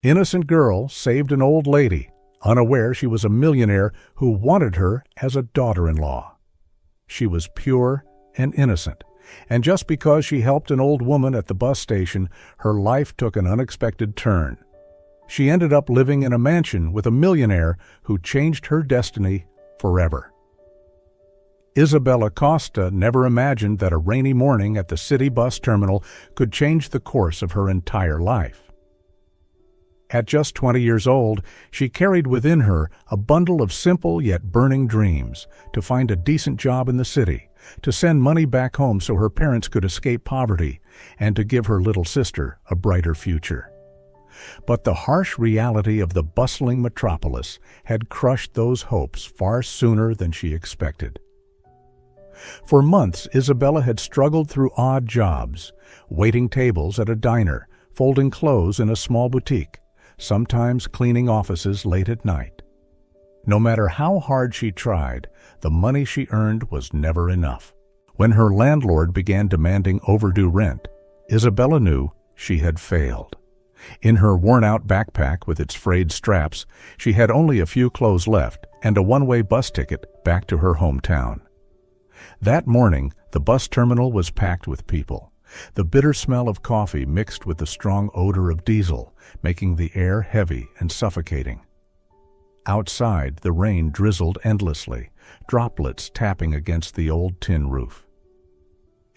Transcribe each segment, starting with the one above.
Innocent girl saved an old lady, unaware she was a millionaire who wanted her as a daughter-in-law. She was pure and innocent, and just because she helped an old woman at the bus station, her life took an unexpected turn. She ended up living in a mansion with a millionaire who changed her destiny forever. Isabella Costa never imagined that a rainy morning at the city bus terminal could change the course of her entire life. At just 20 years old, she carried within her a bundle of simple yet burning dreams: to find a decent job in the city, to send money back home so her parents could escape poverty, and to give her little sister a brighter future. But the harsh reality of the bustling metropolis had crushed those hopes far sooner than she expected. For months, Isabella had struggled through odd jobs, waiting tables at a diner, folding clothes in a small boutique, sometimes cleaning offices late at night. No matter how hard she tried, the money she earned was never enough. When her landlord began demanding overdue rent, Isabella knew she had failed. In her worn-out backpack with its frayed straps, she had only a few clothes left and a one-way bus ticket back to her hometown. That morning, the bus terminal was packed with people. The bitter smell of coffee mixed with the strong odor of diesel, making the air heavy and suffocating. Outside, the rain drizzled endlessly, droplets tapping against the old tin roof.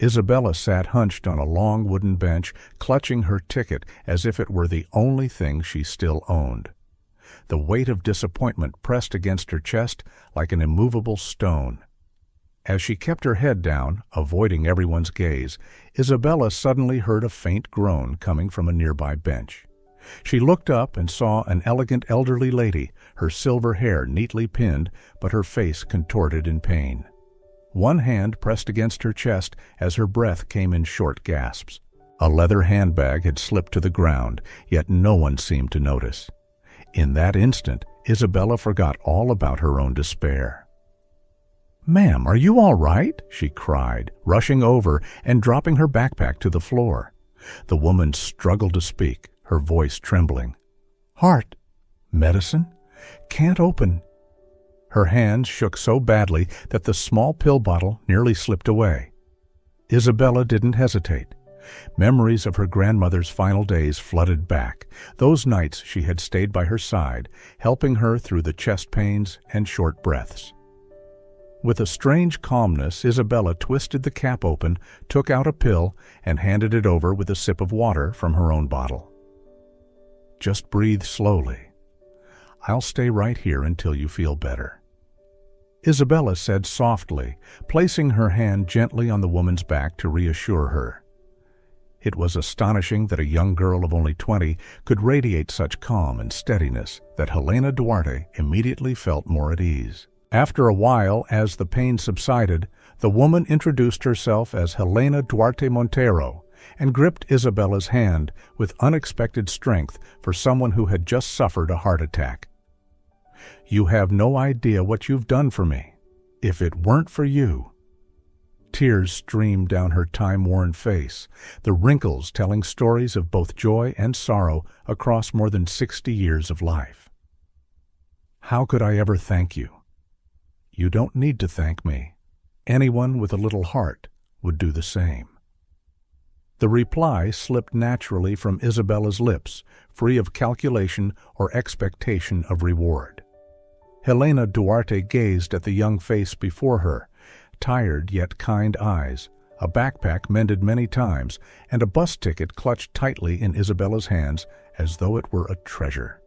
Isabella sat hunched on a long wooden bench, clutching her ticket as if it were the only thing she still owned. The weight of disappointment pressed against her chest like an immovable stone. As she kept her head down, avoiding everyone's gaze, Isabella suddenly heard a faint groan coming from a nearby bench. She looked up and saw an elegant elderly lady, her silver hair neatly pinned, but her face contorted in pain. One hand pressed against her chest as her breath came in short gasps. A leather handbag had slipped to the ground, yet no one seemed to notice. In that instant, Isabella forgot all about her own despair. "Ma'am, are you all right?" she cried, rushing over and dropping her backpack to the floor. The woman struggled to speak, her voice trembling. "Heart, medicine, can't open." Her hands shook so badly that the small pill bottle nearly slipped away. Isabella didn't hesitate. Memories of her grandmother's final days flooded back, those nights she had stayed by her side, helping her through the chest pains and short breaths. With a strange calmness, Isabella twisted the cap open, took out a pill, and handed it over with a sip of water from her own bottle. "Just breathe slowly. I'll stay right here until you feel better," Isabella said softly, placing her hand gently on the woman's back to reassure her. It was astonishing that a young girl of only 20 could radiate such calm and steadiness that Helena Duarte immediately felt more at ease. After a while, as the pain subsided, the woman introduced herself as Helena Duarte Montero and gripped Isabella's hand with unexpected strength for someone who had just suffered a heart attack. "You have no idea what you've done for me. If it weren't for you—" Tears streamed down her time-worn face, the wrinkles telling stories of both joy and sorrow across more than 60 years of life. "How could I ever thank you?" "You don't need to thank me. Anyone with a little heart would do the same." The reply slipped naturally from Isabella's lips, free of calculation or expectation of reward. Helena Duarte gazed at the young face before her, tired yet kind eyes, a backpack mended many times, and a bus ticket clutched tightly in Isabella's hands as though it were a treasure.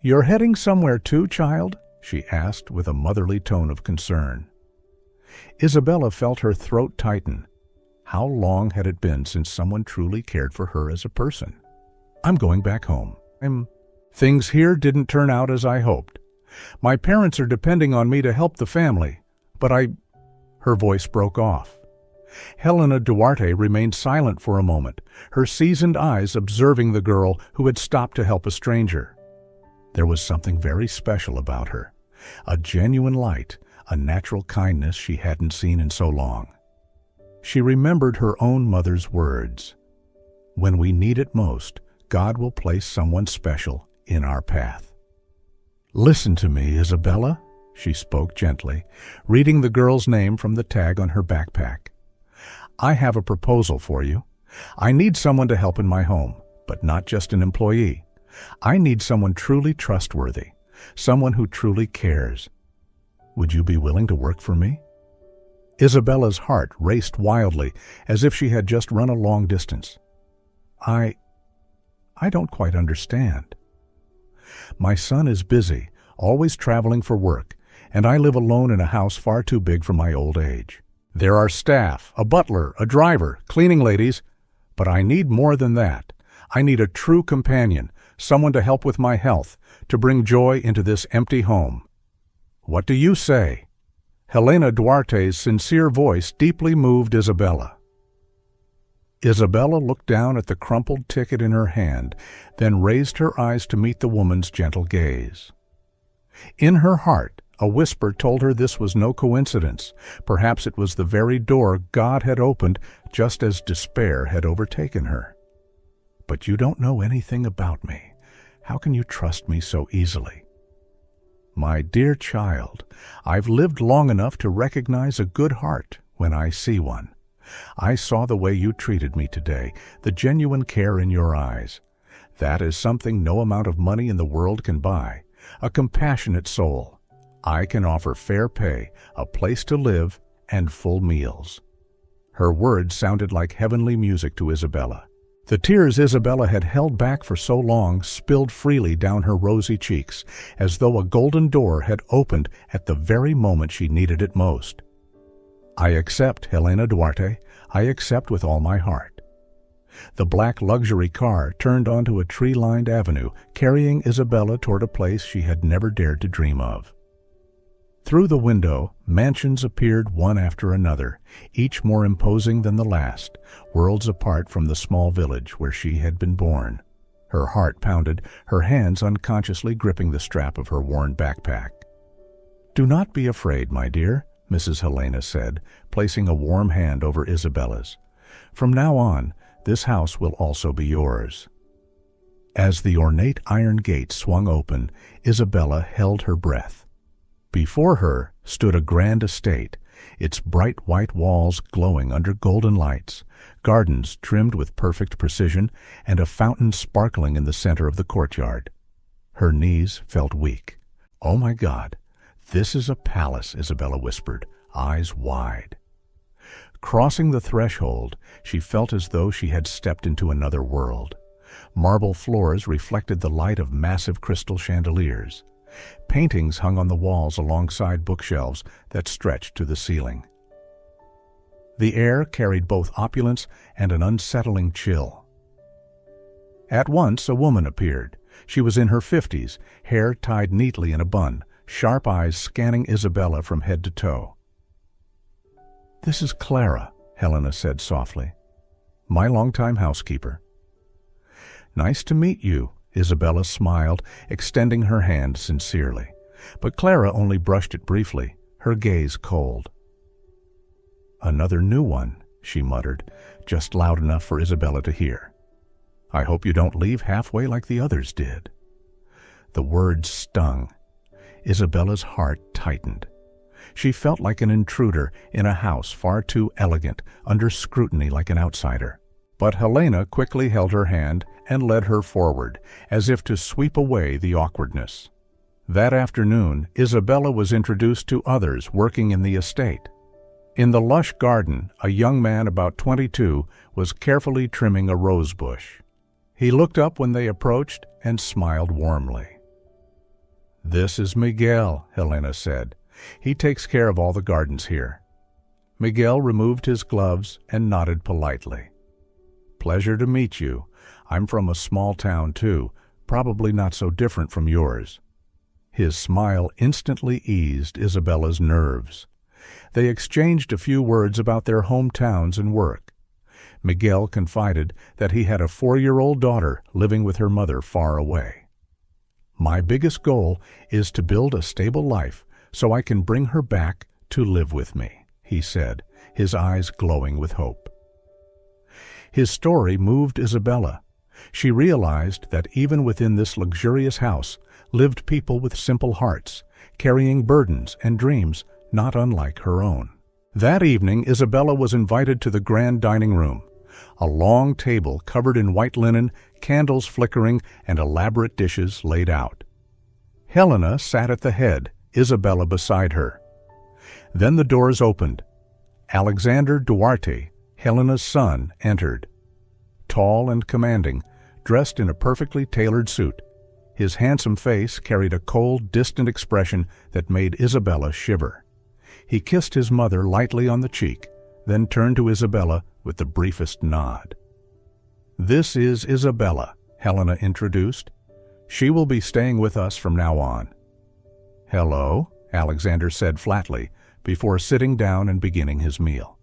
"You're heading somewhere too, child?" she asked with a motherly tone of concern. Isabella felt her throat tighten. How long had it been since someone truly cared for her as a person? "I'm going back home. Things here didn't turn out as I hoped. My parents are depending on me to help the family, but Her voice broke off. Helena Duarte remained silent for a moment, her seasoned eyes observing the girl who had stopped to help a stranger. There was something very special about her, a genuine light, a natural kindness she hadn't seen in so long. She remembered her own mother's words, "When we need it most, God will place someone special in our path. Listen to me, Isabella, she spoke gently, reading the girl's name from the tag on her backpack. I have a proposal for you. I need someone to help in my home, but not just an employee. I need someone truly trustworthy, someone who truly cares. Would you be willing to work for me? Isabella's heart raced wildly, as if she had just run a long distance. I don't quite understand. My son is busy, always traveling for work, and I live alone in a house far too big for my old age. There are staff, a butler, a driver, cleaning ladies, but I need more than that. I need a true companion, someone to help with my health, to bring joy into this empty home. What do you say? Helena Duarte's sincere voice deeply moved Isabella. Isabella looked down at the crumpled ticket in her hand, then raised her eyes to meet the woman's gentle gaze. In her heart, a whisper told her this was no coincidence. Perhaps it was the very door God had opened just as despair had overtaken her. But you don't know anything about me. How can you trust me so easily? My dear child, I've lived long enough to recognize a good heart when I see one. I saw the way you treated me today, the genuine care in your eyes. That is something no amount of money in the world can buy, a compassionate soul. I can offer fair pay, a place to live, and full meals. Her words sounded like heavenly music to Isabella. The tears Isabella had held back for so long spilled freely down her rosy cheeks, as though a golden door had opened at the very moment she needed it most. I accept, Helena Duarte. I accept with all my heart. The black luxury car turned onto a tree-lined avenue, carrying Isabella toward a place she had never dared to dream of. Through the window, mansions appeared one after another, each more imposing than the last, worlds apart from the small village where she had been born. Her heart pounded, her hands unconsciously gripping the strap of her worn backpack. "Do not be afraid, my dear," Mrs. Helena said, placing a warm hand over Isabella's. "From now on, this house will also be yours." As the ornate iron gate swung open, Isabella held her breath. Before her stood a grand estate, its bright white walls glowing under golden lights, gardens trimmed with perfect precision, and a fountain sparkling in the center of the courtyard. Her knees felt weak. "Oh my God, this is a palace," Isabella whispered, eyes wide. Crossing the threshold, she felt as though she had stepped into another world. Marble floors reflected the light of massive crystal chandeliers. Paintings hung on the walls alongside bookshelves that stretched to the ceiling. The air carried both opulence and an unsettling chill. At once, a woman appeared. She was in her 50s, hair tied neatly in a bun, sharp eyes scanning Isabella from head to toe. "This is Clara," Helena said softly. "My longtime housekeeper." "Nice to meet you," Isabella smiled, extending her hand sincerely. But Clara only brushed it briefly, her gaze cold. "Another new one," she muttered, just loud enough for Isabella to hear. "I hope you don't leave halfway like the others did." The words stung. Isabella's heart tightened. She felt like an intruder in a house far too elegant, under scrutiny like an outsider. But Helena quickly held her hand and led her forward, as if to sweep away the awkwardness. That afternoon, Isabella was introduced to others working in the estate. In the lush garden, a young man about 22 was carefully trimming a rose bush. He looked up when they approached and smiled warmly. "This is Miguel," Helena said. "He takes care of all the gardens here." Miguel removed his gloves and nodded politely. "Pleasure to meet you. I'm from a small town too, probably not so different from yours." His smile instantly eased Isabella's nerves. They exchanged a few words about their hometowns and work. Miguel confided that he had a 4-year-old daughter living with her mother far away. "My biggest goal is to build a stable life so I can bring her back to live with me," he said, his eyes glowing with hope. His story moved Isabella. She realized that even within this luxurious house lived people with simple hearts, carrying burdens and dreams not unlike her own. That evening, Isabella was invited to the grand dining room. A long table covered in white linen, candles flickering, and elaborate dishes laid out. Helena sat at the head, Isabella beside her. Then the doors opened. Alexander Duarte, Helena's son, entered. Tall and commanding, dressed in a perfectly tailored suit, his handsome face carried a cold, distant expression that made Isabella shiver. He kissed his mother lightly on the cheek, then turned to Isabella with the briefest nod. "This is Isabella," Helena introduced. "She will be staying with us from now on." "Hello," Alexander said flatly, before sitting down and beginning his meal.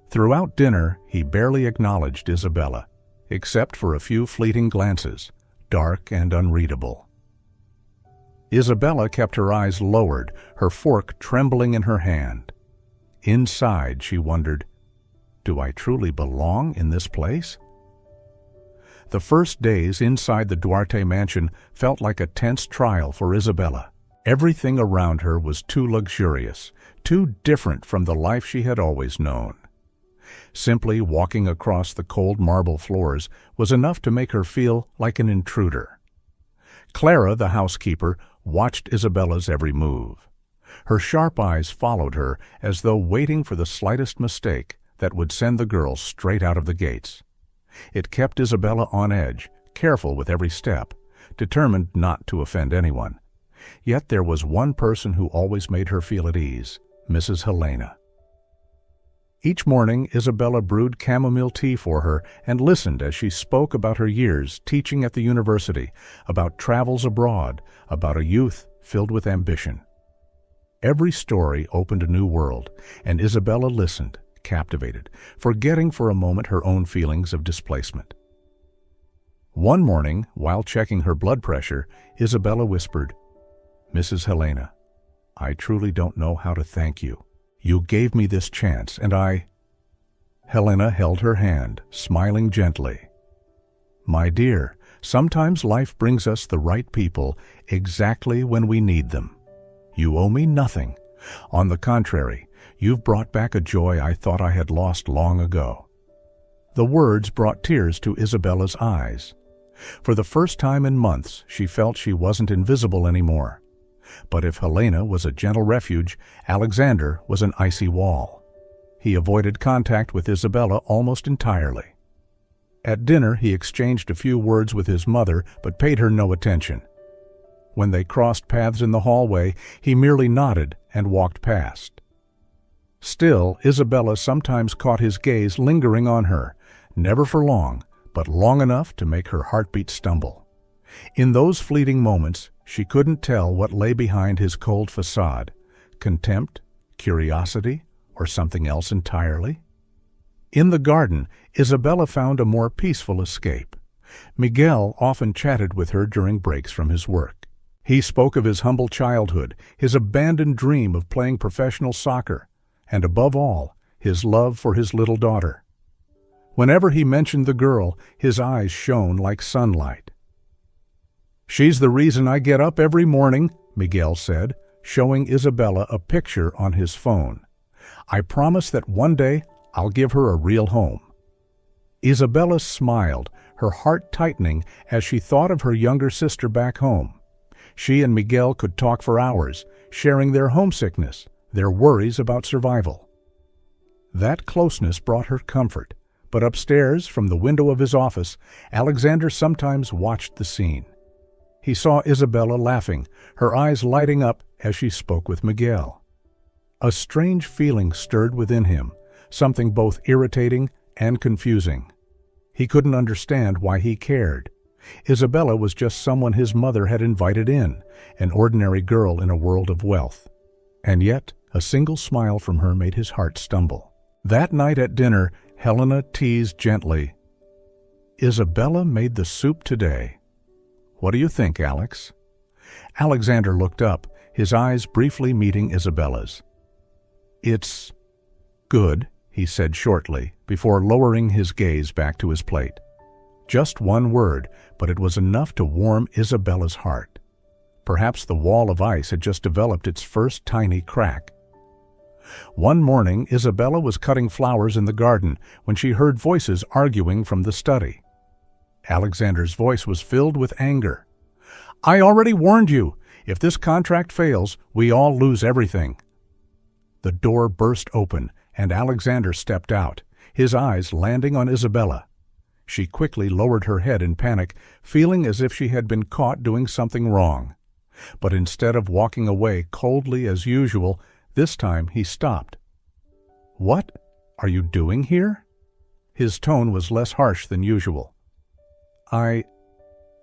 Throughout dinner, he barely acknowledged Isabella, except for a few fleeting glances, dark and unreadable. Isabella kept her eyes lowered, her fork trembling in her hand. Inside, she wondered, "Do I truly belong in this place?" The first days inside the Duarte mansion felt like a tense trial for Isabella. Everything around her was too luxurious, too different from the life she had always known. Simply walking across the cold marble floors was enough to make her feel like an intruder. Clara, the housekeeper, watched Isabella's every move. Her sharp eyes followed her as though waiting for the slightest mistake that would send the girl straight out of the gates. It kept Isabella on edge, careful with every step, determined not to offend anyone. Yet there was one person who always made her feel at ease, Mrs. Helena. Each morning, Isabella brewed chamomile tea for her and listened as she spoke about her years teaching at the university, about travels abroad, about a youth filled with ambition. Every story opened a new world, and Isabella listened, captivated, forgetting for a moment her own feelings of displacement. One morning, while checking her blood pressure, Isabella whispered, "Mrs. Helena, I truly don't know how to thank you. You gave me this chance, and I—" Helena held her hand, smiling gently. "My dear, sometimes life brings us the right people exactly when we need them. You owe me nothing. On the contrary, you've brought back a joy I thought I had lost long ago." The words brought tears to Isabella's eyes. For the first time in months, she felt she wasn't invisible anymore. But if Helena was a gentle refuge, Alexander was an icy wall. He avoided contact with Isabella almost entirely. At dinner, he exchanged a few words with his mother, but paid her no attention. When they crossed paths in the hallway, he merely nodded and walked past. Still, Isabella sometimes caught his gaze lingering on her, never for long, but long enough to make her heartbeat stumble. In those fleeting moments, she couldn't tell what lay behind his cold facade, contempt, curiosity, or something else entirely. In the garden, Isabella found a more peaceful escape. Miguel often chatted with her during breaks from his work. He spoke of his humble childhood, his abandoned dream of playing professional soccer, and above all, his love for his little daughter. Whenever he mentioned the girl, his eyes shone like sunlight. "She's the reason I get up every morning," Miguel said, showing Isabella a picture on his phone. "I promise that one day I'll give her a real home." Isabella smiled, her heart tightening as she thought of her younger sister back home. She and Miguel could talk for hours, sharing their homesickness, their worries about survival. That closeness brought her comfort, but upstairs, from the window of his office, Alexander sometimes watched the scene. He saw Isabella laughing, her eyes lighting up as she spoke with Miguel. A strange feeling stirred within him, something both irritating and confusing. He couldn't understand why he cared. Isabella was just someone his mother had invited in, an ordinary girl in a world of wealth. And yet, a single smile from her made his heart stumble. That night at dinner, Helena teased gently, "Isabella made the soup today. What do you think, Alex?" Alexander looked up, his eyes briefly meeting Isabella's. "It's good," he said shortly, before lowering his gaze back to his plate. Just one word, but it was enough to warm Isabella's heart. Perhaps the wall of ice had just developed its first tiny crack. One morning, Isabella was cutting flowers in the garden when she heard voices arguing from the study. Alexander's voice was filled with anger. "I already warned you. If this contract fails, we all lose everything." The door burst open, and Alexander stepped out, his eyes landing on Isabella. She quickly lowered her head in panic, feeling as if she had been caught doing something wrong. But instead of walking away coldly as usual, this time he stopped. "What are you doing here?" His tone was less harsh than usual. I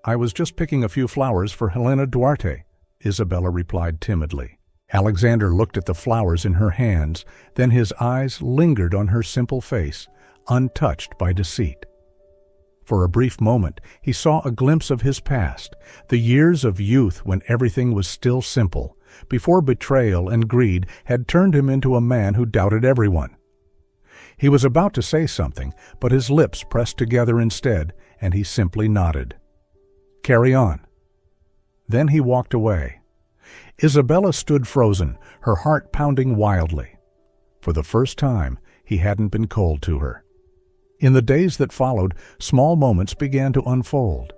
was just picking a few flowers for Helena Duarte," Isabella replied timidly. Alexander looked at the flowers in her hands, then his eyes lingered on her simple face, untouched by deceit. For a brief moment, he saw a glimpse of his past, the years of youth when everything was still simple, before betrayal and greed had turned him into a man who doubted everyone. He was about to say something, but his lips pressed together instead, and he simply nodded. "Carry on." Then he walked away. Isabella stood frozen, her heart pounding wildly. For the first time, he hadn't been cold to her. In the days that followed, small moments began to unfold.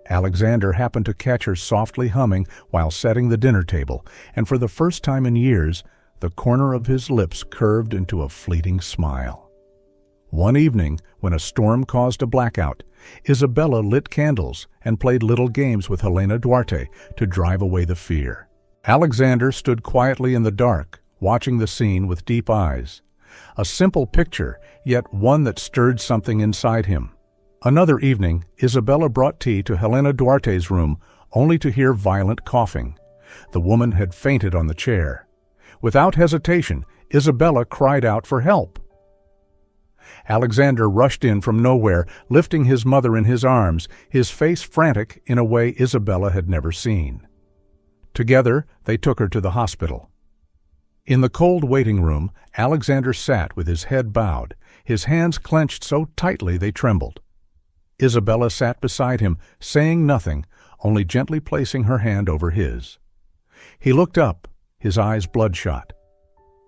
Alexander happened to catch her softly humming while setting the dinner table, and for the first time in years, the corner of his lips curved into a fleeting smile. One evening, when a storm caused a blackout, Isabella lit candles and played little games with Helena Duarte to drive away the fear. Alexander stood quietly in the dark, watching the scene with deep eyes. A simple picture, yet one that stirred something inside him. Another evening, Isabella brought tea to Helena Duarte's room, only to hear violent coughing. The woman had fainted on the chair. Without hesitation, Isabella cried out for help. Alexander rushed in from nowhere, lifting his mother in his arms, his face frantic in a way Isabella had never seen. Together, they took her to the hospital. In the cold waiting room, Alexander sat with his head bowed, his hands clenched so tightly they trembled. Isabella sat beside him, saying nothing, only gently placing her hand over his. He looked up, his eyes bloodshot.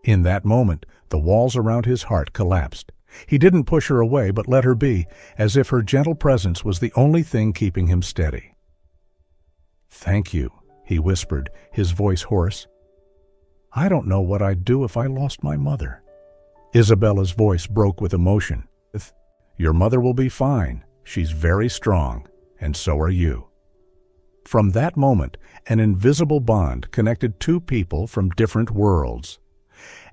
In that moment, the walls around his heart collapsed. He didn't push her away, but let her be, as if her gentle presence was the only thing keeping him steady. "Thank you," he whispered, his voice hoarse. "I don't know what I'd do if I lost my mother." Isabella's voice broke with emotion. "Your mother will be fine. She's very strong, and so are you." From that moment, an invisible bond connected two people from different worlds.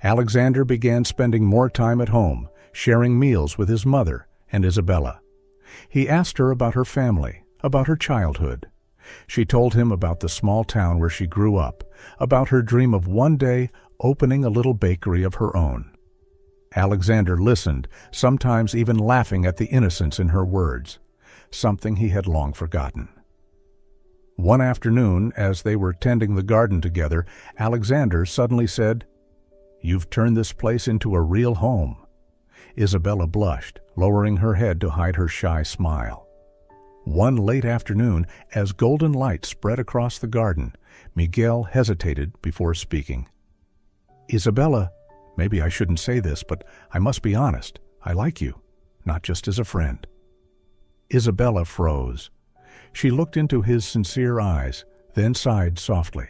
Alexander began spending more time at home, sharing meals with his mother and Isabella. He asked her about her family, about her childhood. She told him about the small town where she grew up, about her dream of one day opening a little bakery of her own. Alexander listened, sometimes even laughing at the innocence in her words, something he had long forgotten. One afternoon, as they were tending the garden together, Alexander suddenly said, "You've turned this place into a real home." Isabella blushed, lowering her head to hide her shy smile. One late afternoon, as golden light spread across the garden, Miguel hesitated before speaking. "Isabella, maybe I shouldn't say this, but I must be honest. I like you, not just as a friend." Isabella froze. She looked into his sincere eyes, then sighed softly.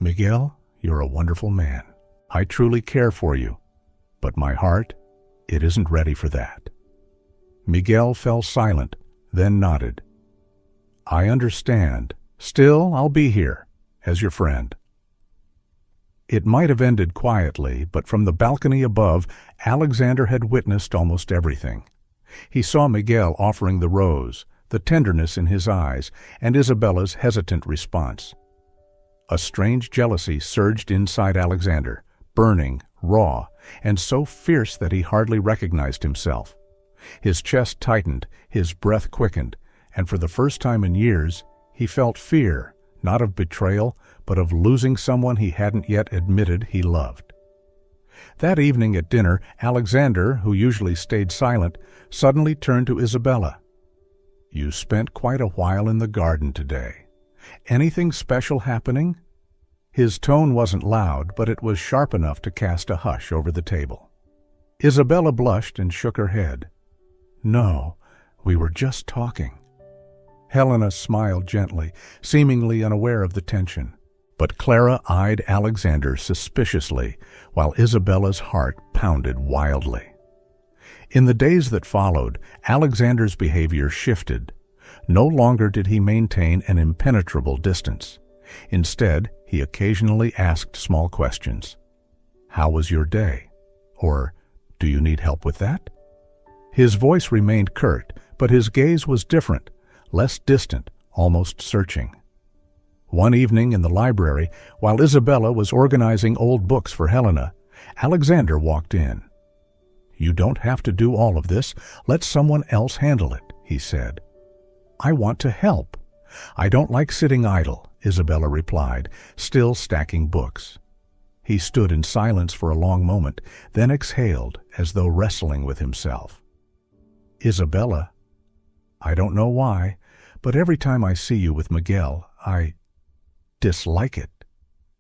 "Miguel, you're a wonderful man. I truly care for you, but my heart, it isn't ready for that." Miguel fell silent, then nodded. "I understand. Still, I'll be here, as your friend." It might have ended quietly, but from the balcony above, Alexander had witnessed almost everything. He saw Miguel offering the rose, the tenderness in his eyes, and Isabella's hesitant response. A strange jealousy surged inside Alexander, burning, raw, and so fierce that he hardly recognized himself. His chest tightened, his breath quickened, and for the first time in years, he felt fear, not of betrayal, but of losing someone he hadn't yet admitted he loved. That evening at dinner, Alexander, who usually stayed silent, suddenly turned to Isabella. You spent quite a while in the garden today. Anything special happening?" His tone wasn't loud, but it was sharp enough to cast a hush over the table. Isabella blushed and shook her head. "No, we were just talking." Helena smiled gently, seemingly unaware of the tension. But Clara eyed Alexander suspiciously, while Isabella's heart pounded wildly. In the days that followed, Alexander's behavior shifted. No longer did he maintain an impenetrable distance. Instead, he occasionally asked small questions. "How was your day?" Or, "Do you need help with that?" His voice remained curt, but his gaze was different, less distant, almost searching. One evening in the library, while Isabella was organizing old books for Helena, Alexander walked in. "You don't have to do all of this. Let someone else handle it," he said. "I want to help." "I don't like sitting idle," Isabella replied, still stacking books. He stood in silence for a long moment, then exhaled as though wrestling with himself. "Isabella, I don't know why, but every time I see you with Miguel, I dislike it."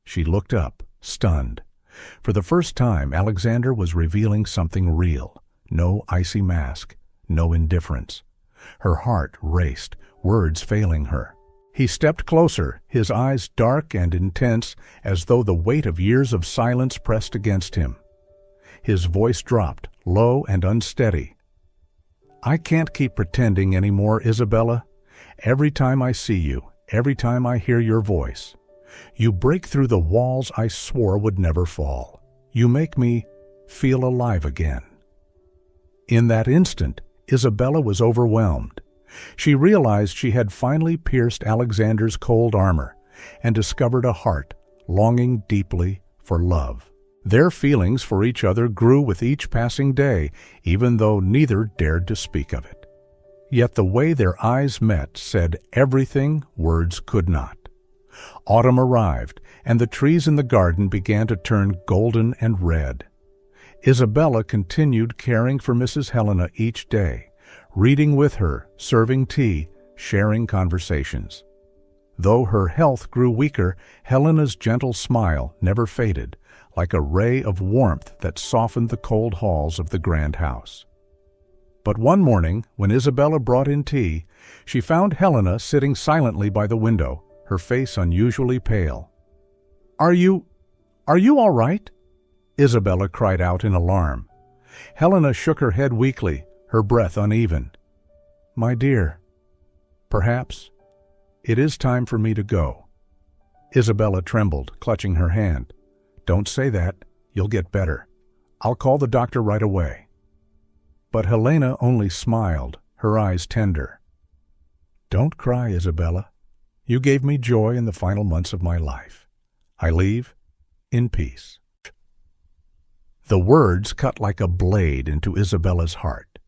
She looked up, stunned. For the first time, Alexander was revealing something real. No icy mask, no indifference. Her heart raced, words failing her. He stepped closer, his eyes dark and intense, as though the weight of years of silence pressed against him. His voice dropped, low and unsteady. "I can't keep pretending anymore, Isabella. Every time I see you, every time I hear your voice, you break through the walls I swore would never fall. You make me feel alive again." In that instant, Isabella was overwhelmed. She realized she had finally pierced Alexander's cold armor and discovered a heart longing deeply for love. Their feelings for each other grew with each passing day, even though neither dared to speak of it. Yet the way their eyes met said everything words could not. Autumn arrived, and the trees in the garden began to turn golden and red. Isabella continued caring for Mrs. Helena each day, reading with her, serving tea, sharing conversations. Though her health grew weaker, Helena's gentle smile never faded, like a ray of warmth that softened the cold halls of the grand house. But one morning, when Isabella brought in tea, she found Helena sitting silently by the window, her face unusually pale. Are you all right?" Isabella cried out in alarm. Helena shook her head weakly, her breath uneven. "My dear, perhaps it is time for me to go." Isabella trembled, clutching her hand. "Don't say that. You'll get better. I'll call the doctor right away." But Helena only smiled, her eyes tender. "Don't cry, Isabella. You gave me joy in the final months of my life. I leave in peace." The words cut like a blade into Isabella's heart.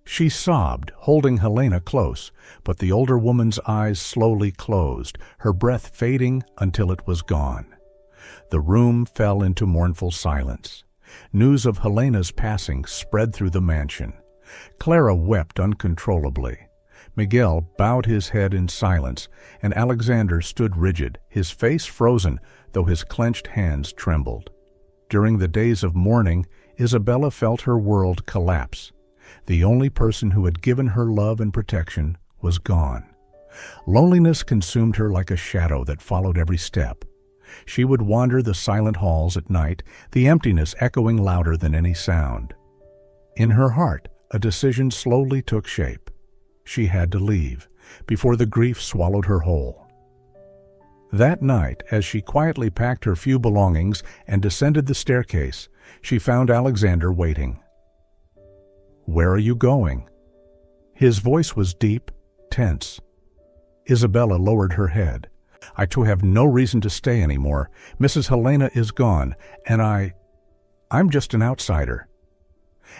She sobbed, holding Helena close, but the older woman's eyes slowly closed, her breath fading until it was gone. The room fell into mournful silence. News of Helena's passing spread through the mansion. Clara wept uncontrollably. Miguel bowed his head in silence, and Alexander stood rigid, his face frozen, though his clenched hands trembled. During the days of mourning, Isabella felt her world collapse. The only person who had given her love and protection was gone. Loneliness consumed her like a shadow that followed every step. She would wander the silent halls at night, the emptiness echoing louder than any sound. In her heart, a decision slowly took shape. She had to leave, before the grief swallowed her whole. That night, as she quietly packed her few belongings and descended the staircase, she found Alexander waiting. "Where are you going?" His voice was deep, tense. Isabella lowered her head. "I too have no reason to stay anymore. Mrs. Helena is gone, and I'm just an outsider."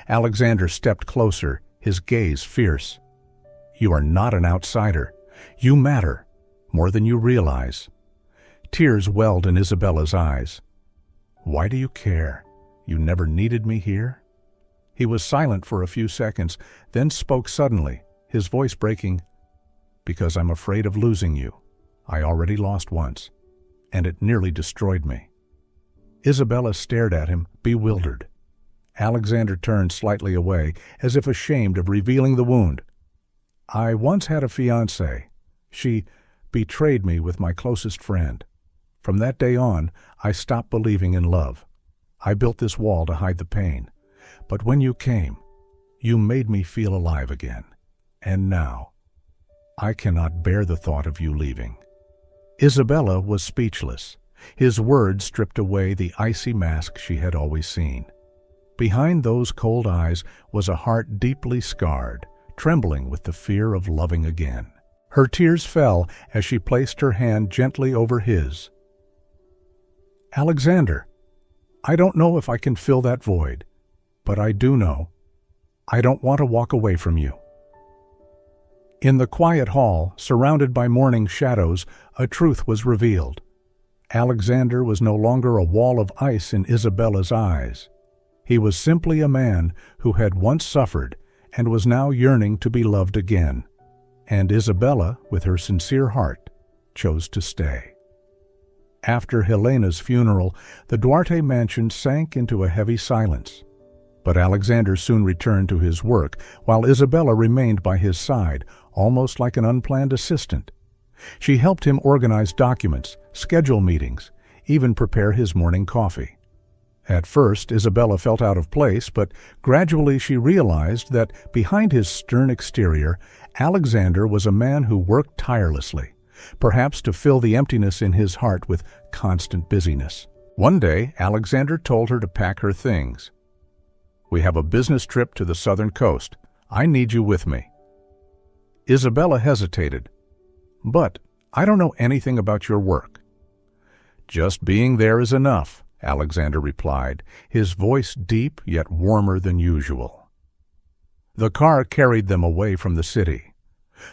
Alexander stepped closer, his gaze fierce. "You are not an outsider. You matter, more than you realize." Tears welled in Isabella's eyes. "Why do you care? You never needed me here?" He was silent for a few seconds, then spoke suddenly, his voice breaking. Because I'm afraid of losing you. I already lost once, and it nearly destroyed me." Isabella stared at him, bewildered. Alexander turned slightly away, as if ashamed of revealing the wound. "I once had a fiancée. She betrayed me with my closest friend. From that day on, I stopped believing in love. I built this wall to hide the pain. But when you came, you made me feel alive again. And now, I cannot bear the thought of you leaving." Isabella was speechless. His words stripped away the icy mask she had always seen. Behind those cold eyes was a heart deeply scarred, trembling with the fear of loving again. Her tears fell as she placed her hand gently over his. "Alexander, I don't know if I can fill that void, but I do know I don't want to walk away from you." In the quiet hall, surrounded by morning shadows, a truth was revealed. Alexander was no longer a wall of ice in Isabella's eyes. He was simply a man who had once suffered and was now yearning to be loved again. And Isabella, with her sincere heart, chose to stay. After Helena's funeral, the Duarte mansion sank into a heavy silence. But Alexander soon returned to his work, while Isabella remained by his side, almost like an unplanned assistant. She helped him organize documents, schedule meetings, even prepare his morning coffee. At first, Isabella felt out of place, but gradually she realized that behind his stern exterior, Alexander was a man who worked tirelessly, perhaps to fill the emptiness in his heart with constant busyness. One day, Alexander told her to pack her things. "We have a business trip to the southern coast. I need you with me." Isabella hesitated. "But I don't know anything about your work." "Just being there is enough," Alexander replied, his voice deep yet warmer than usual. The car carried them away from the city.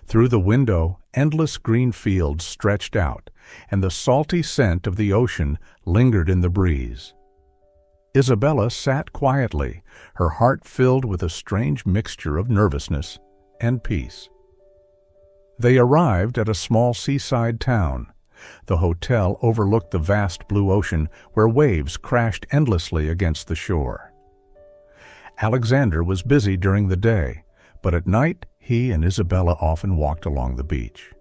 Through the window, endless green fields stretched out, and the salty scent of the ocean lingered in the breeze. Isabella sat quietly, her heart filled with a strange mixture of nervousness and peace. They arrived at a small seaside town. The hotel overlooked the vast blue ocean where waves crashed endlessly against the shore. Alexander was busy during the day, but at night he and Isabella often walked along the beach.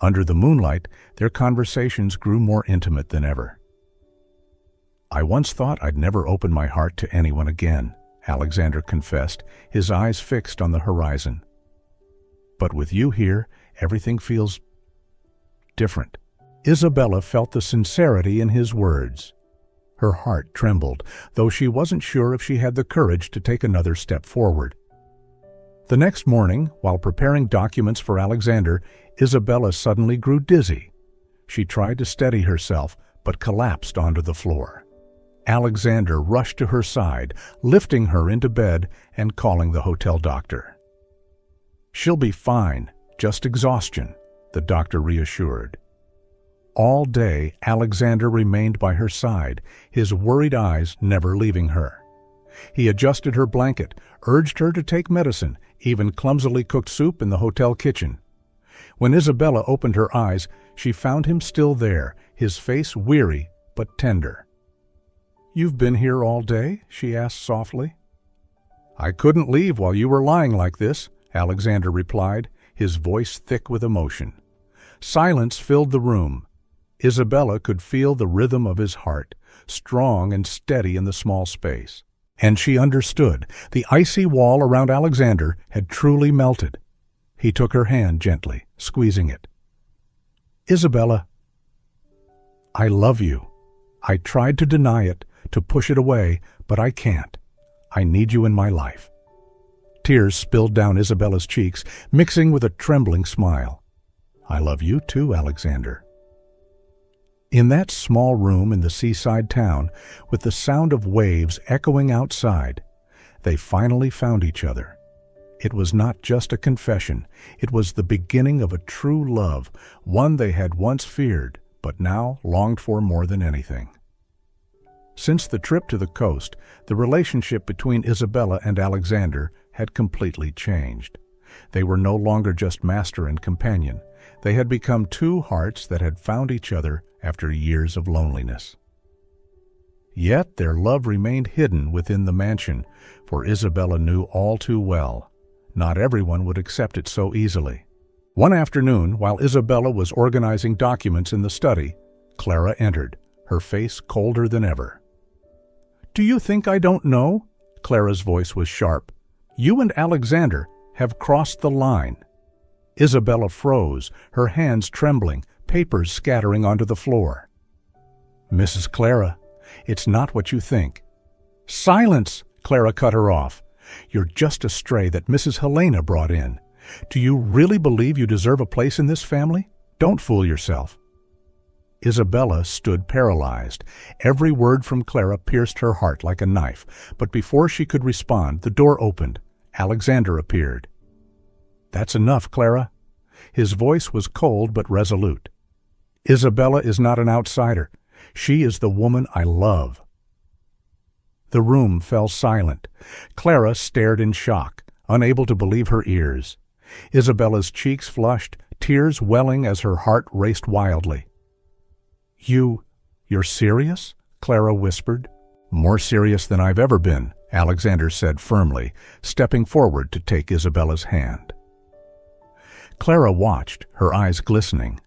Under the moonlight, their conversations grew more intimate than ever. "I once thought I'd never open my heart to anyone again," Alexander confessed, his eyes fixed on the horizon. "But with you here, everything feels different." Isabella felt the sincerity in his words. Her heart trembled, though she wasn't sure if she had the courage to take another step forward. The next morning, while preparing documents for Alexander, Isabella suddenly grew dizzy. She tried to steady herself, but collapsed onto the floor. Alexander rushed to her side, lifting her into bed and calling the hotel doctor. "She'll be fine, just exhaustion," the doctor reassured. All day, Alexander remained by her side, his worried eyes never leaving her. He adjusted her blanket, urged her to take medicine, even clumsily cooked soup in the hotel kitchen. When Isabella opened her eyes, she found him still there, his face weary but tender. "You've been here all day?" she asked softly. "I couldn't leave while you were lying like this," Alexander replied, his voice thick with emotion. Silence filled the room. Isabella could feel the rhythm of his heart, strong and steady in the small space. And she understood. The icy wall around Alexander had truly melted. He took her hand gently, squeezing it. "Isabella, I love you. I tried to deny it, to push it away, but I can't. I need you in my life." Tears spilled down Isabella's cheeks, mixing with a trembling smile. "I love you too, Alexander." In that small room in the seaside town, with the sound of waves echoing outside, they finally found each other. It was not just a confession, it was the beginning of a true love, one they had once feared, but now longed for more than anything. Since the trip to the coast, the relationship between Isabella and Alexander had completely changed. They were no longer just master and companion. They had become two hearts that had found each other after years of loneliness. Yet their love remained hidden within the mansion, for Isabella knew all too well not everyone would accept it so easily. One afternoon, while Isabella was organizing documents in the study, Clara entered, her face colder than ever. "Do you think I don't know?" Clara's voice was sharp. "You and Alexander have crossed the line." Isabella froze, her hands trembling, papers scattering onto the floor. "Mrs. Clara, it's not what you think." "Silence!" Clara cut her off. "You're just a stray that Mrs. Helena brought in. Do you really believe you deserve a place in this family? Don't fool yourself." Isabella stood paralyzed. Every word from Clara pierced her heart like a knife, but before she could respond, the door opened. Alexander appeared. "That's enough, Clara." His voice was cold but resolute. "Isabella is not an outsider. She is the woman I love." The room fell silent. Clara stared in shock, unable to believe her ears. Isabella's cheeks flushed, tears welling as her heart raced wildly. You're serious?" Clara whispered. "More serious than I've ever been," Alexander said firmly, stepping forward to take Isabella's hand. Clara watched, her eyes glistening.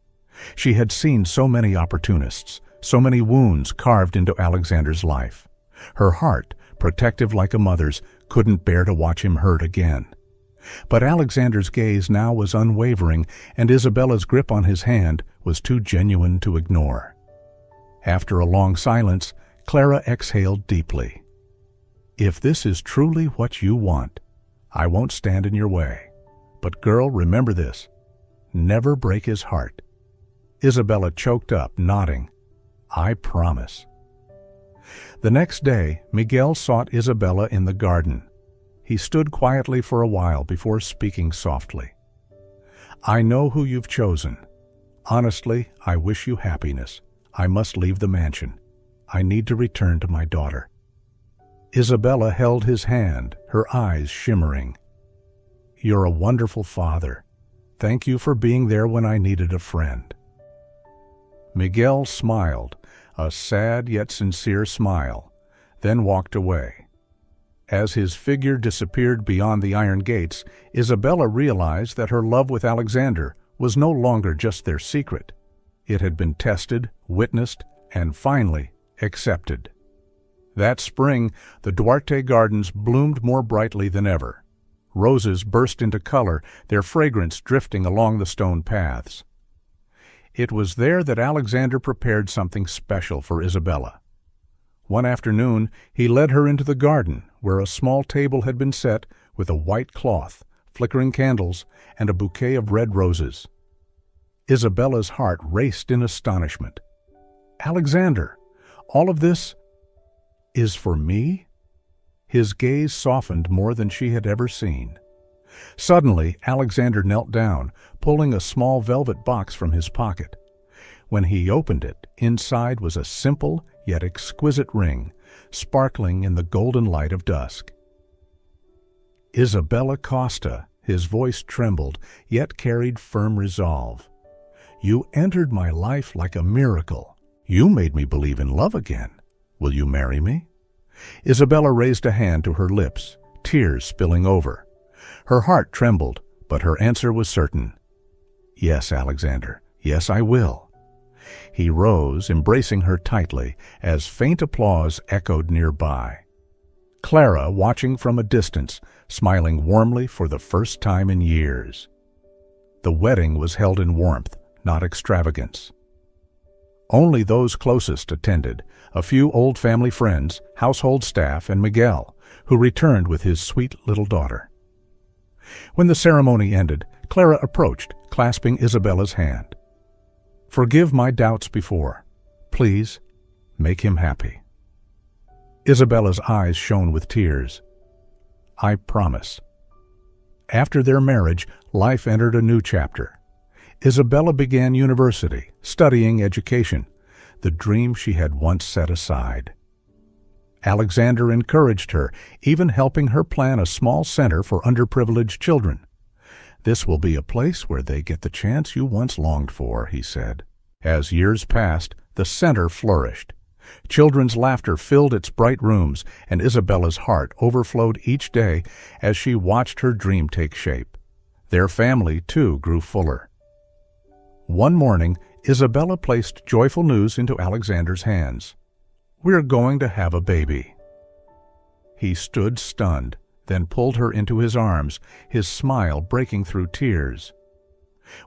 She had seen so many opportunists, so many wounds carved into Alexander's life. Her heart, protective like a mother's, couldn't bear to watch him hurt again. But Alexander's gaze now was unwavering, and Isabella's grip on his hand was too genuine to ignore. After a long silence, Clara exhaled deeply. "If this is truly what you want, I won't stand in your way. But girl, remember this. Never break his heart." Isabella choked up, nodding. "I promise." The next day, Miguel sought Isabella in the garden. He stood quietly for a while before speaking softly. "I know who you've chosen. Honestly, I wish you happiness. I must leave the mansion. I need to return to my daughter." Isabella held his hand, her eyes shimmering. "You're a wonderful father. Thank you for being there when I needed a friend." Miguel smiled, a sad yet sincere smile, then walked away. As his figure disappeared beyond the iron gates, Isabella realized that her love with Alexander was no longer just their secret. It had been tested, witnessed, and finally accepted. That spring, the Duarte Gardens bloomed more brightly than ever. Roses burst into color, their fragrance drifting along the stone paths. It was there that Alexander prepared something special for Isabella. One afternoon, he led her into the garden, where a small table had been set with a white cloth, flickering candles, and a bouquet of red roses. Isabella's heart raced in astonishment. "Alexander, all of this is for me?" His gaze softened more than she had ever seen. Suddenly, Alexander knelt down, pulling a small velvet box from his pocket. When he opened it, inside was a simple yet exquisite ring, sparkling in the golden light of dusk. "Isabella Costa," his voice trembled, yet carried firm resolve. "You entered my life like a miracle. You made me believe in love again. Will you marry me?" Isabella raised a hand to her lips, tears spilling over. Her heart trembled, but her answer was certain. "Yes, Alexander, yes, I will." He rose, embracing her tightly, as faint applause echoed nearby. Clara, watching from a distance, smiling warmly for the first time in years. The wedding was held in warmth, not extravagance. Only those closest attended, a few old family friends, household staff, and Miguel, who returned with his sweet little daughter. When the ceremony ended, Clara approached, clasping Isabella's hand. "Forgive my doubts before. Please, make him happy." Isabella's eyes shone with tears. "I promise." After their marriage, life entered a new chapter. Isabella began university, studying education, the dream she had once set aside. Alexander encouraged her, even helping her plan a small center for underprivileged children. "This will be a place where they get the chance you once longed for," he said. As years passed, the center flourished. Children's laughter filled its bright rooms, and Isabella's heart overflowed each day as she watched her dream take shape. Their family, too, grew fuller. One morning, Isabella placed joyful news into Alexander's hands. "We're going to have a baby." He stood stunned, then pulled her into his arms, his smile breaking through tears.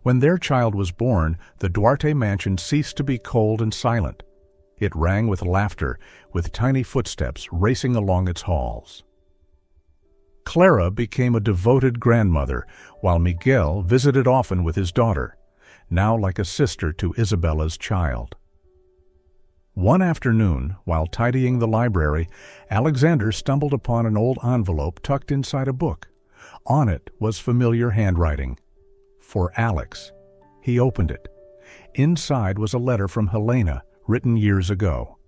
When their child was born, the Duarte mansion ceased to be cold and silent. It rang with laughter, with tiny footsteps racing along its halls. Clara became a devoted grandmother, while Miguel visited often with his daughter, now like a sister to Isabella's child. One afternoon, while tidying the library, Alexander stumbled upon an old envelope tucked inside a book. On it was familiar handwriting. For Alex. He opened it. Inside was a letter from Helena, written years ago.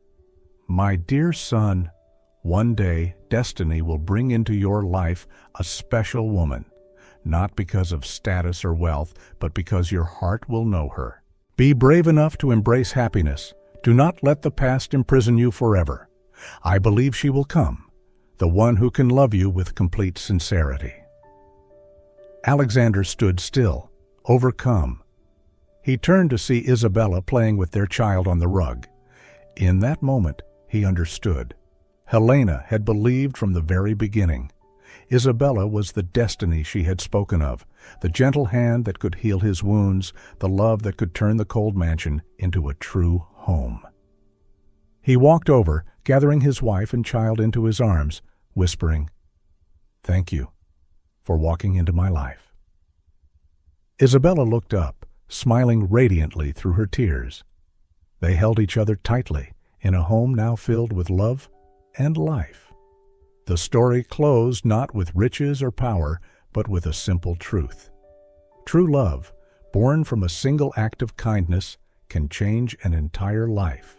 "My dear son, one day destiny will bring into your life a special woman, not because of status or wealth, but because your heart will know her. Be brave enough to embrace happiness. Do not let the past imprison you forever. I believe she will come, the one who can love you with complete sincerity." Alexander stood still, overcome. He turned to see Isabella playing with their child on the rug. In that moment, he understood. Helena had believed from the very beginning. Isabella was the destiny she had spoken of, the gentle hand that could heal his wounds, the love that could turn the cold mansion into a true home. He walked over, gathering his wife and child into his arms, whispering, "Thank you for walking into my life." Isabella looked up, smiling radiantly through her tears. They held each other tightly in a home now filled with love and life. The story closed not with riches or power, but with a simple truth. True love, born from a single act of kindness, can change an entire life.